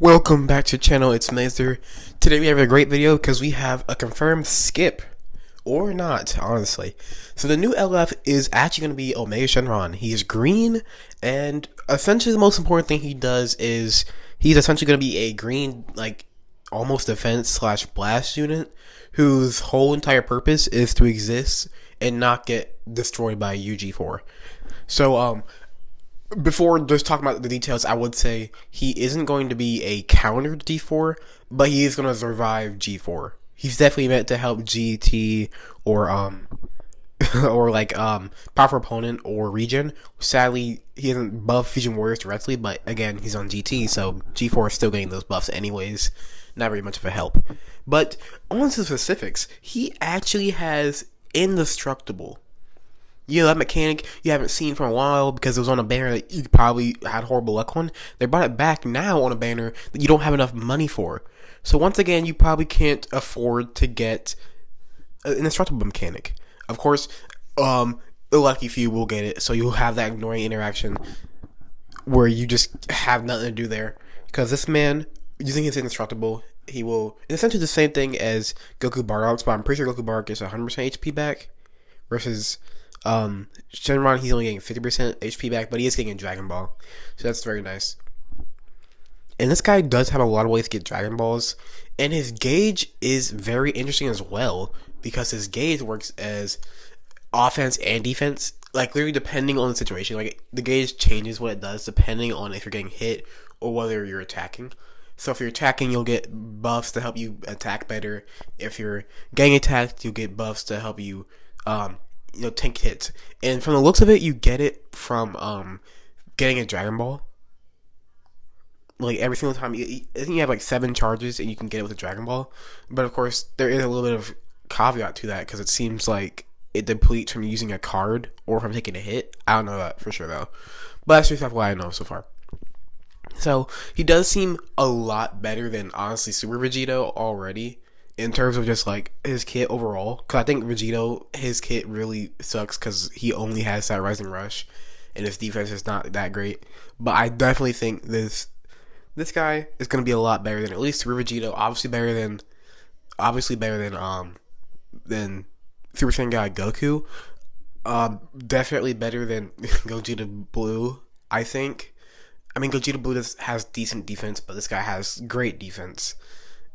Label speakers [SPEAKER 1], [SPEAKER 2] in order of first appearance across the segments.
[SPEAKER 1] Welcome back to the channel, it's Mazer. Today we have a great video because we have a confirmed skip. Or not, honestly. So the new LF is actually going to be Omega Shenron. He's green, and essentially the most important thing he does is he's essentially going to be a green, like, almost defense slash blast unit whose whole entire purpose is to exist and not get destroyed by UG4. So, before just talking about the details, I would say he isn't going to be a counter to D4, but he is going to survive G4. He's definitely meant to help GT or powerful opponent or region. Sadly, he doesn't buff Fusion Warriors directly, but again, he's on GT, so G4 is still getting those buffs anyways. Not very much of a help. But on to the specifics, he actually has Indestructible. You know, that mechanic you haven't seen for a while because it was on a banner that you probably had horrible luck on. They brought it back now on a banner that you don't have enough money for. So once again, you probably can't afford to get an indestructible mechanic. Of course, the lucky few will get it, so you'll have that ignoring interaction where you just have nothing to do there. Because this man, using his indestructible, he will... It's essentially the same thing as Goku Bardock, but I'm pretty sure Goku Bardock gets 100% HP back versus... Shenron, he's only getting 50% HP back, but he is getting a Dragon Ball, so that's very nice. And this guy does have a lot of ways to get Dragon Balls, and his gauge is very interesting as well, because his gauge works as offense and defense, like literally depending on the situation. Like, the gauge changes what it does depending on if you're getting hit or whether you're attacking. So if you're attacking, you'll get buffs to help you attack better. If you're getting attacked, you'll get buffs to help you tank hits. And from the looks of it, you get it from getting a Dragon Ball. Like, every single time, I think you have like 7 charges and you can get it with a Dragon Ball. But of course, there is a little bit of caveat to that because it seems like it depletes from using a card or from taking a hit. I don't know that for sure though, but that's just what I know so far. So he does seem a lot better than, honestly, Super Vegito already, in terms of just like his kit overall. Because I think Vegito, his kit really sucks because he only has that Rising Rush and his defense is not that great. But I definitely think this guy is going to be a lot better than at least Super Vegito. Obviously better than Super Saiyan God Goku. Definitely better than Gogeta Blue, I think. I mean, Gogeta Blue has decent defense, but this guy has great defense.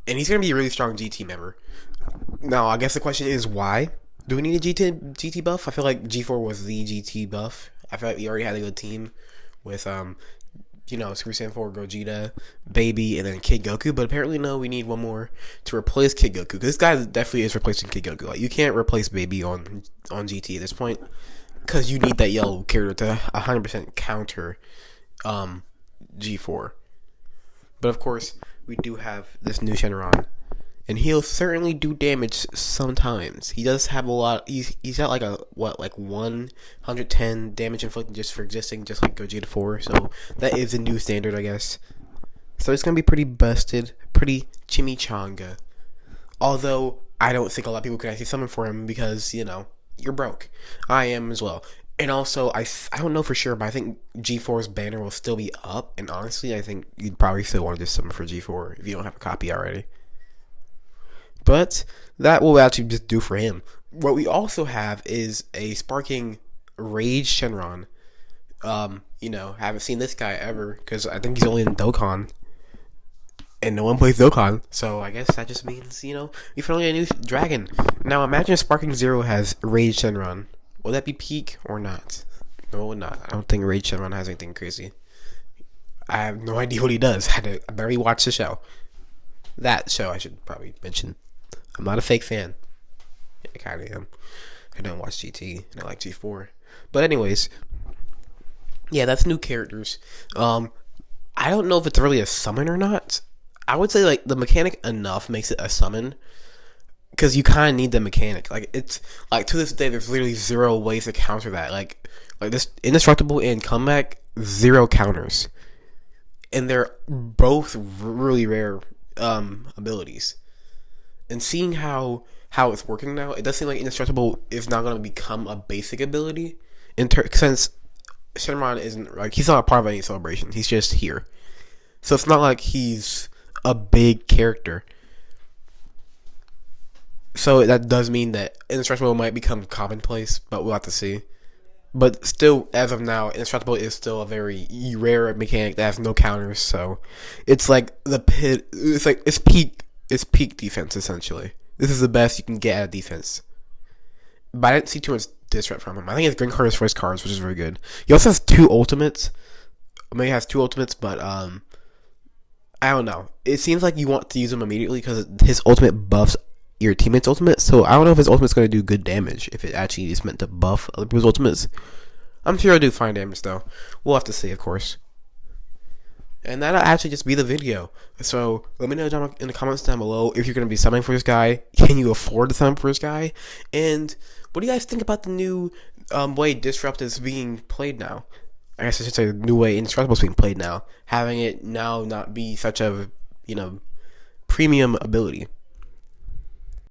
[SPEAKER 1] And he's going to be a really strong GT member. Now, I guess the question is, why? Do we need a GT buff? I feel like G4 was the GT buff. I feel like we already had a good team with, Super Saiyan 4, Gogeta, Baby, and then Kid Goku. But apparently, no, we need one more to replace Kid Goku. Because this guy definitely is replacing Kid Goku. Like, you can't replace Baby on GT at this point. Because you need that yellow character to 100% counter G4. But of course, we do have this new Shenron, and he'll certainly do damage sometimes. He does have a lot. He's got like 110 damage inflicted just for existing, just like Gogeta 4. So that is a new standard, I guess. So it's gonna be pretty busted, pretty chimichanga. Although I don't think a lot of people can actually summon for him because you're broke. I am as well. And also, I don't know for sure, but I think G4's banner will still be up. And honestly, I think you'd probably still want to just summon for G4 if you don't have a copy already. But that will actually just do for him. What we also have is a Sparking Rage Shenron. Haven't seen this guy ever because I think he's only in Dokkan. And no one plays Dokkan. So I guess that just means, we finally get a new dragon. Now imagine if Sparking Zero has Rage Shenron. Will that be peak or not? No, it would not. I don't think Rage Shenron has anything crazy. I have no idea what he does. I barely watched the show. That show, I should probably mention. I'm not a fake fan. I kind of am. I don't watch GT, and I like G4. But anyways, yeah, that's new characters. I don't know if it's really a summon or not. I would say, like, the mechanic enough makes it a summon. Because you kind of need the mechanic. Like, it's like, to this day, there's literally 0 ways to counter that. Like this Indestructible and Comeback, 0 counters, and they're both really rare abilities. And seeing how it's working now, it does seem like Indestructible is not going to become a basic ability. Since Shenron isn't, like, he's not a part of any celebration. He's just here. So it's not like he's a big character. So that does mean that Indestructible might become commonplace, but we'll have to see. But still, as of now, Indestructible is still a very rare mechanic that has no counters. So it's like the pit. It's like it's peak defense essentially. This is the best you can get out of defense. But I didn't see too much disrupt from him. I think his green card is first cards, which is very good. He also has two ultimates. Maybe he has two ultimates, but I don't know. It seems like you want to use him immediately because his ultimate buffs your teammate's ultimate. So I don't know if his ultimate's going to do good damage. If it actually is meant to buff other people's ultimates, I'm sure it'll do fine damage though. We'll have to see, of course. And that'll actually just be the video. So let me know down in the comments down below if you're going to be summing for this guy. Can you afford to summon for this guy? And what do you guys think about the new way Disrupt is being played now? I guess I should say the new way Indestructible is being played now. Having it now not be such a, premium ability.